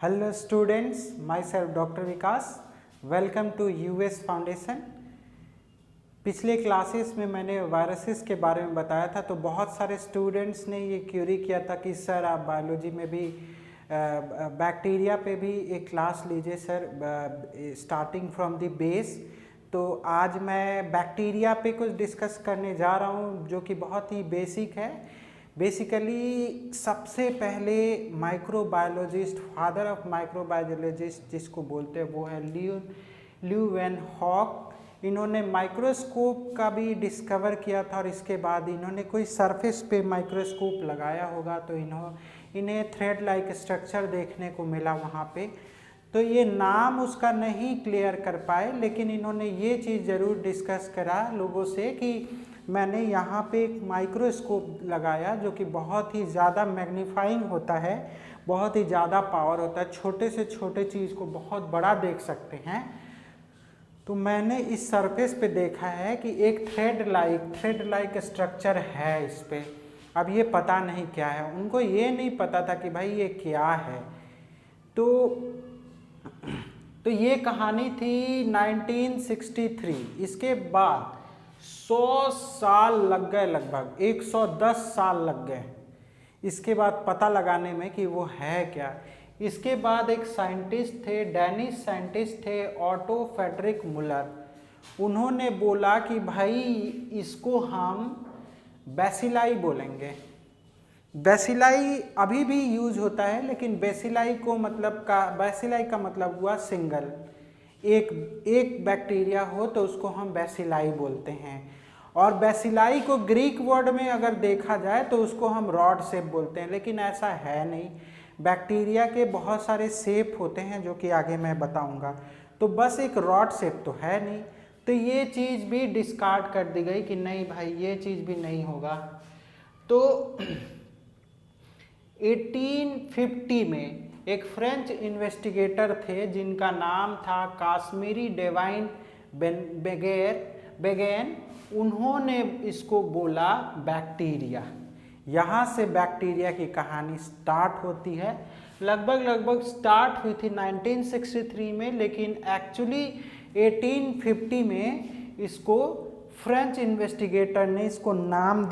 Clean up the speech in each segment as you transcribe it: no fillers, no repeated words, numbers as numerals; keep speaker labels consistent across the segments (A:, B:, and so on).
A: Hello students, myself Dr. Vikas. Welcome to US Foundation. पिछले classes में मैंने viruses के बारे में बताया था, तो बहुत सारे स्टूडेंट्स ने ये क्यूरी किया था कि सर आप बायोलॉजी में भी बैक्टीरिया पे भी एक क्लास लीजिए sir, starting from the base. तो आज मैं बैक्टीरिया पे कुछ डिस्कस करने जा रहा हूँ जो कि बहुत ही बेसिक है। बेसिकली सबसे पहले माइक्रोबायोलॉजिस्ट, फादर ऑफ माइक्रोबायोलॉजिस्ट जिसको बोलते हैं वो है ल्यूवेनहॉक। इन्होंने माइक्रोस्कोप का भी डिस्कवर किया था और इसके बाद इन्होंने कोई सरफेस पे माइक्रोस्कोप लगाया होगा तो इन्हें थ्रेड लाइक स्ट्रक्चर देखने को मिला वहाँ पे। तो ये नाम उसका नहीं क्लियर कर पाए, लेकिन इन्होंने ये चीज़ ज़रूर डिस्कस करा लोगों से कि मैंने यहाँ पे एक माइक्रोस्कोप लगाया जो कि बहुत ही ज़्यादा मैग्नीफाइंग होता है, बहुत ही ज़्यादा पावर होता है, छोटे से छोटे चीज़ को बहुत बड़ा देख सकते हैं। तो मैंने इस सरफेस पे देखा है कि एक थ्रेड लाइक स्ट्रक्चर है इस पे। अब ये पता नहीं क्या है, उनको ये नहीं पता था कि भाई ये क्या है। तो ये कहानी थी 1963। इसके बाद 100 साल लग गए, लगभग 110 साल लग गए इसके बाद पता लगाने में कि वो है क्या। इसके बाद एक साइंटिस्ट थे, डेनिश साइंटिस्ट थे, ऑटो फ्रेडरिक मुलर। उन्होंने बोला कि भाई इसको हम बैसिलाई बोलेंगे। बैसिलाई अभी भी यूज होता है, लेकिन बैसिलाई का मतलब हुआ सिंगल, एक बैक्टीरिया हो तो उसको हम बैसिलाई बोलते हैं। और बैसिलाई को ग्रीक वर्ड में अगर देखा जाए तो उसको हम रॉड शेप बोलते हैं, लेकिन ऐसा है नहीं। बैक्टीरिया के बहुत सारे शेप होते हैं जो कि आगे मैं बताऊंगा। तो बस एक रॉड शेप तो है नहीं, तो ये चीज़ भी डिस्कार्ड कर दी गई कि नहीं भाई ये चीज़ भी नहीं होगा। तो 1850 में एक फ्रेंच इन्वेस्टिगेटर थे जिनका नाम था काश्मीरी डेवाइन बेगेन। उन्होंने इसको बोला बैक्टीरिया। यहाँ से बैक्टीरिया की कहानी स्टार्ट होती है। लगभग स्टार्ट हुई थी 1963 में, लेकिन एक्चुअली 1850 में इसको फ्रेंच इन्वेस्टिगेटर ने इसको नाम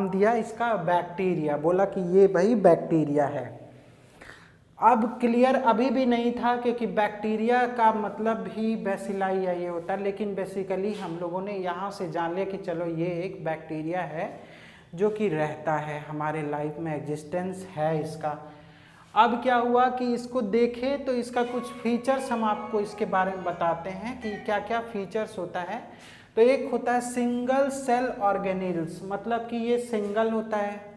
A: दिया इसका बैक्टीरिया। बोला कि ये भाई बैक्टीरिया है। अब क्लियर अभी भी नहीं था क्योंकि बैक्टीरिया का मतलब ही बैसिलाई या ये होता है, लेकिन बेसिकली हम लोगों ने यहाँ से जान लिया कि चलो ये एक बैक्टीरिया है जो कि रहता है हमारे लाइफ में, एग्जिस्टेंस है इसका। अब क्या हुआ कि इसको देखे तो इसका कुछ फीचर्स हम आपको इसके बारे में बताते हैं कि क्या क्या फीचर्स होता है। तो एक होता है सिंगल सेल ऑर्गेनिल्स, मतलब कि ये सिंगल होता है,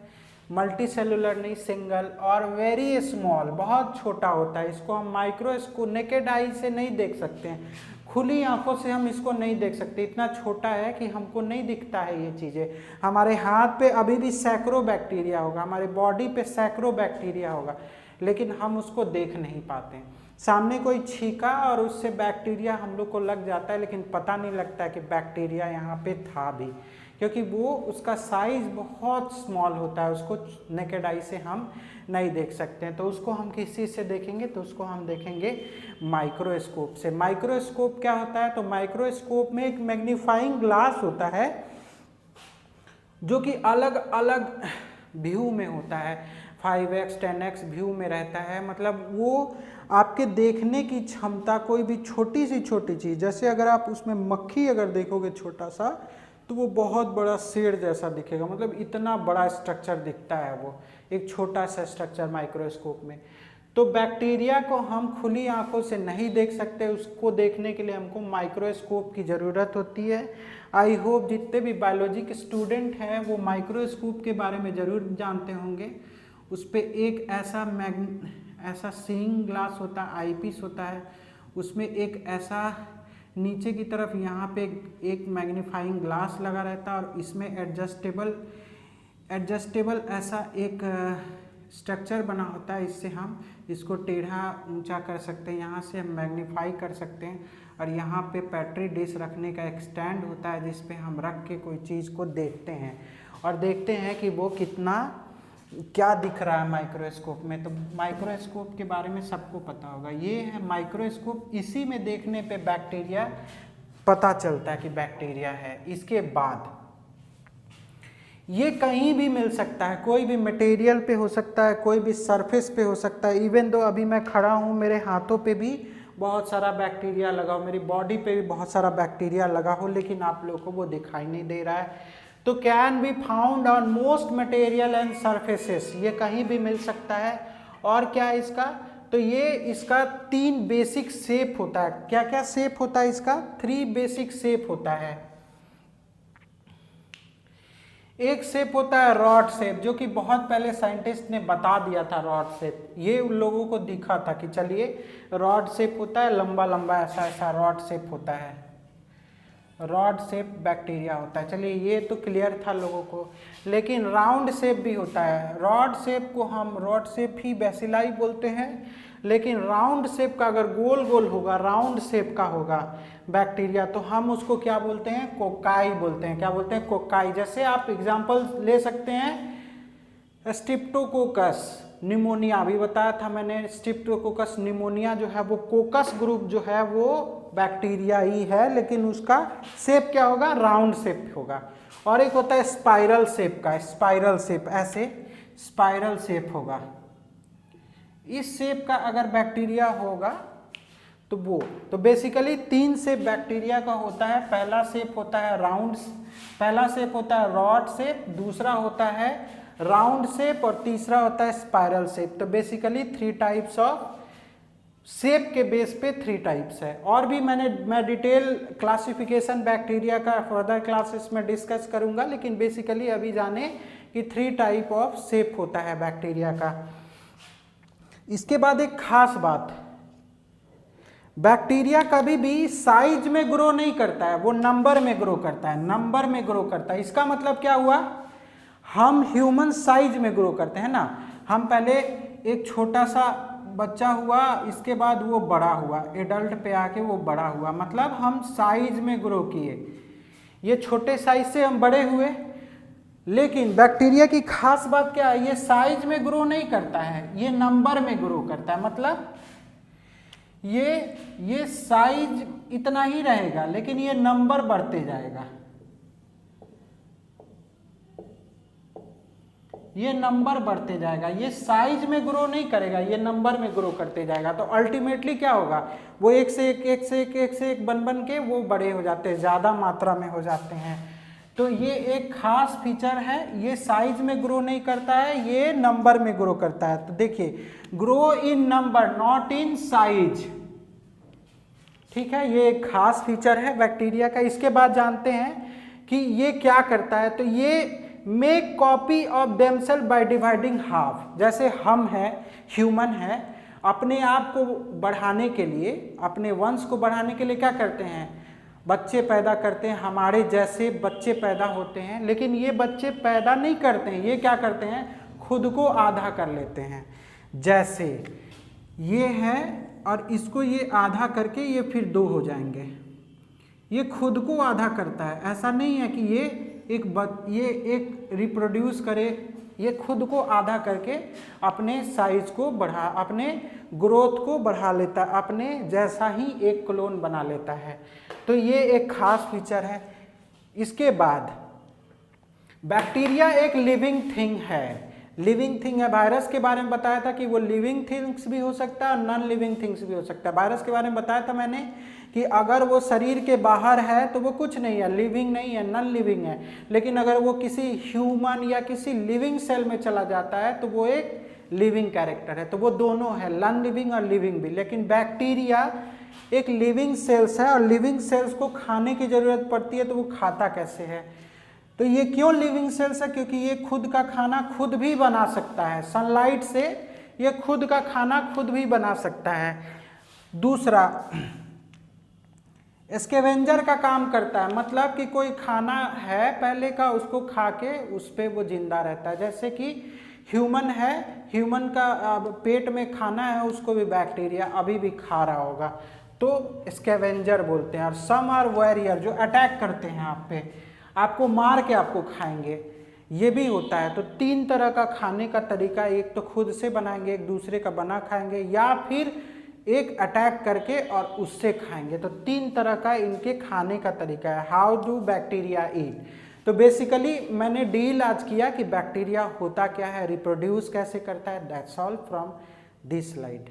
A: मल्टी सेलुलर नहीं, सिंगल। और वेरी स्मॉल, बहुत छोटा होता है। इसको हम माइक्रोस्कोप नेकेड आई से नहीं देख सकते हैं, खुली आंखों से हम इसको नहीं देख सकते, इतना छोटा है कि हमको नहीं दिखता है ये चीज़ें। हमारे हाथ पे अभी भी सैकड़ों बैक्टीरिया होगा, हमारे बॉडी पे सैकड़ों बैक्टीरिया होगा, लेकिन हम उसको देख नहीं पाते। सामने कोई छींका और उससे बैक्टीरिया हम लोग को लग जाता है, लेकिन पता नहीं लगता है कि बैक्टीरिया यहाँ पे था भी, क्योंकि वो उसका साइज बहुत स्मॉल होता है, उसको नेकेड आई से हम नहीं देख सकते हैं। तो उसको हम किस चीज़ से देखेंगे, तो उसको हम देखेंगे माइक्रोस्कोप से। माइक्रोस्कोप क्या होता है, तो माइक्रोस्कोप में एक मैग्नीफाइंग ग्लास होता है जो कि अलग अलग व्यू में होता है, 5x 10x व्यू में रहता है। मतलब वो आपके देखने की क्षमता, कोई भी छोटी सी छोटी चीज़, जैसे अगर आप उसमें मक्खी अगर देखोगे छोटा सा, तो वो बहुत बड़ा शेर जैसा दिखेगा, मतलब इतना बड़ा स्ट्रक्चर दिखता है वो, एक छोटा सा स्ट्रक्चर माइक्रोस्कोप में। तो बैक्टीरिया को हम खुली आंखों से नहीं देख सकते, उसको देखने के लिए हमको माइक्रोस्कोप की ज़रूरत होती है। आई होप जितने भी बायोलॉजी के स्टूडेंट हैं वो माइक्रोस्कोप के बारे में ज़रूर जानते होंगे। उस पर एक ऐसा सीइंग ग्लास होता है, आईपीस होता है, उसमें एक ऐसा नीचे की तरफ यहाँ पे एक मैग्नीफाइंग ग्लास लगा रहता है, और इसमें एडजस्टेबल ऐसा एक स्ट्रक्चर बना होता है। इससे हम इसको टेढ़ा ऊंचा कर सकते हैं, यहाँ से हम मैग्नीफाई कर सकते हैं। और यहाँ पे पेट्री डिश रखने का एक स्टैंड होता है जिस पे हम रख के कोई चीज़ को देखते हैं, और देखते हैं कि वो कितना क्या दिख रहा है माइक्रोस्कोप में, तो माइक्रोस्कोप के बारे में सबको पता होगा, ये है माइक्रोस्कोप, इसी में देखने पे बैक्टीरिया पता चलता है कि बैक्टीरिया है। इसके बाद ये कहीं भी मिल सकता है, कोई भी मटेरियल पे हो सकता है, कोई भी सरफेस पे हो सकता है। इवन दो अभी मैं खड़ा हूँ, मेरे हाथों पे भी बहुत सारा बैक्टीरिया लगा हो, मेरी बॉडी पे भी बहुत सारा बैक्टीरिया लगा हो, लेकिन आप लोगों को वो दिखाई नहीं दे रहा है। तो can be found on most material and surfaces, ये कहीं भी मिल सकता है। और क्या है इसका, तो ये इसका 3 बेसिक शेप होता है। क्या क्या शेप होता है इसका, 3 बेसिक शेप होता है। एक शेप होता है रॉड शेप, जो कि बहुत पहले साइंटिस्ट ने बता दिया था रॉड शेप, ये उन लोगों को दिखा था कि चलिए रॉड शेप होता है, लंबा लंबा ऐसा ऐसा रॉड शेप होता है, रॉड शेप बैक्टीरिया होता है। चलिए ये तो क्लियर था लोगों को। लेकिन राउंड शेप भी होता है, रॉड शेप को हम रॉड शेप ही बैसिलाई बोलते हैं, लेकिन राउंड शेप का अगर गोल गोल होगा, राउंड शेप का होगा बैक्टीरिया, तो हम उसको क्या बोलते हैं, कोकाई बोलते हैं। क्या बोलते हैं, कोकाई। जैसे आप एग्जांपल ले सकते हैं स्ट्रेप्टोकोकस निमोनिया, अभी बताया था मैंने, स्ट्रेप्टोकोकस निमोनिया जो है वो कोकस ग्रुप जो है वो बैक्टीरिया ही है, लेकिन उसका शेप क्या होगा, राउंड शेप होगा। और एक होता है स्पाइरल शेप का, स्पाइरल शेप, ऐसे स्पाइरल शेप होगा। इस शेप का अगर बैक्टीरिया होगा तो वो, तो बेसिकली 3 शेप बैक्टीरिया का होता है। पहला शेप होता है राउंड, पहला शेप होता है रॉड शेप, दूसरा होता है राउंड शेप और तीसरा होता है स्पाइरल शेप। तो बेसिकली 3 टाइप्स ऑफ शेप के बेस पे 3 टाइप्स है। और भी मैं डिटेल क्लासिफिकेशन बैक्टीरिया का फर्दर क्लासेस में डिस्कस करूंगा, लेकिन बेसिकली अभी जाने कि 3 टाइप ऑफ शेप होता है बैक्टीरिया का। इसके बाद एक खास बात, बैक्टीरिया कभी भी साइज में ग्रो नहीं करता है, वो नंबर में ग्रो करता है, नंबर में ग्रो करता है। इसका मतलब क्या हुआ, हम ह्यूमन साइज में ग्रो करते हैं ना, हम पहले एक छोटा सा बच्चा हुआ, इसके बाद वो बड़ा हुआ, एडल्ट पे आके वो बड़ा हुआ, मतलब हम साइज में ग्रो किए, ये छोटे साइज से हम बड़े हुए। लेकिन बैक्टीरिया की खास बात क्या है, ये साइज में ग्रो नहीं करता है, ये नंबर में ग्रो करता है। मतलब ये साइज इतना ही रहेगा, लेकिन ये नंबर बढ़ते जाएगा, ये नंबर बढ़ते जाएगा, ये साइज में ग्रो नहीं करेगा, ये नंबर में ग्रो करते जाएगा। तो अल्टीमेटली क्या होगा, वो एक से एक बन के वो बड़े हो जाते हैं, ज़्यादा मात्रा में हो जाते हैं। तो ये एक खास फीचर है, ये साइज में ग्रो नहीं करता है, ये नंबर में ग्रो करता है। तो देखिए, grow in number not in size, ठीक है, ये एक खास फीचर है बैक्टीरिया का। इसके बाद जानते हैं कि ये क्या करता है, तो ये make copy of themselves by dividing half. जैसे हम हैं, ह्यूमन है, अपने आप को बढ़ाने के लिए, अपने वंश को बढ़ाने के लिए क्या करते हैं, बच्चे पैदा करते हैं, हमारे जैसे बच्चे पैदा होते हैं। लेकिन ये बच्चे पैदा नहीं करते हैं, ये क्या करते हैं, खुद को आधा कर लेते हैं। जैसे ये है और इसको ये आधा करके ये फिर 2 हो जाएंगे, ये खुद को आधा करता है। ऐसा नहीं है कि ये एक रिप्रोड्यूस करे, ये खुद को आधा करके अपने साइज को बढ़ा, अपने ग्रोथ को बढ़ा लेता है, अपने जैसा ही एक क्लोन बना लेता है। तो ये एक खास फीचर है। इसके बाद बैक्टीरिया एक लिविंग थिंग है, लिविंग थिंग है। वायरस के बारे में बताया था कि वो लिविंग थिंग्स भी हो सकता है और नॉन लिविंग थिंग्स भी हो सकता है। वायरस के बारे में बताया था मैंने कि अगर वो शरीर के बाहर है तो वो कुछ नहीं है, लिविंग नहीं है, नॉन लिविंग है। लेकिन अगर वो किसी ह्यूमन या किसी लिविंग सेल में चला जाता है तो वो एक लिविंग कैरेक्टर है। तो वो दोनों है, नॉन लिविंग और लिविंग भी। लेकिन बैक्टीरिया एक लिविंग सेल्स है और लिविंग सेल्स को खाने की जरूरत पड़ती है, तो वो खाता कैसे है, तो ये क्यों लिविंग सेल्स है, क्योंकि ये खुद का खाना खुद भी बना सकता है, सनलाइट से ये खुद का खाना खुद भी बना सकता है। दूसरा, स्कैवेंजर का काम करता है, मतलब कि कोई खाना है पहले का, उसको खा के उस पर वो जिंदा रहता है। जैसे कि ह्यूमन है, ह्यूमन का पेट में खाना है, उसको भी बैक्टीरिया अभी भी खा रहा होगा, तो स्कैवेंजर बोलते हैं। और सम आर वॉरियर, जो अटैक करते हैं आप पे, आपको मार के आपको खाएंगे, ये भी होता है। तो 3 तरह का खाने का तरीका, एक तो खुद से बनाएंगे, एक दूसरे का बना खाएंगे, या फिर एक अटैक करके और उससे खाएंगे। तो 3 तरह का इनके खाने का तरीका है। हाउ डू बैक्टीरिया ईट? तो बेसिकली मैंने डील आज किया कि बैक्टीरिया होता क्या है, रिप्रोड्यूस कैसे करता है। That's all from this slide.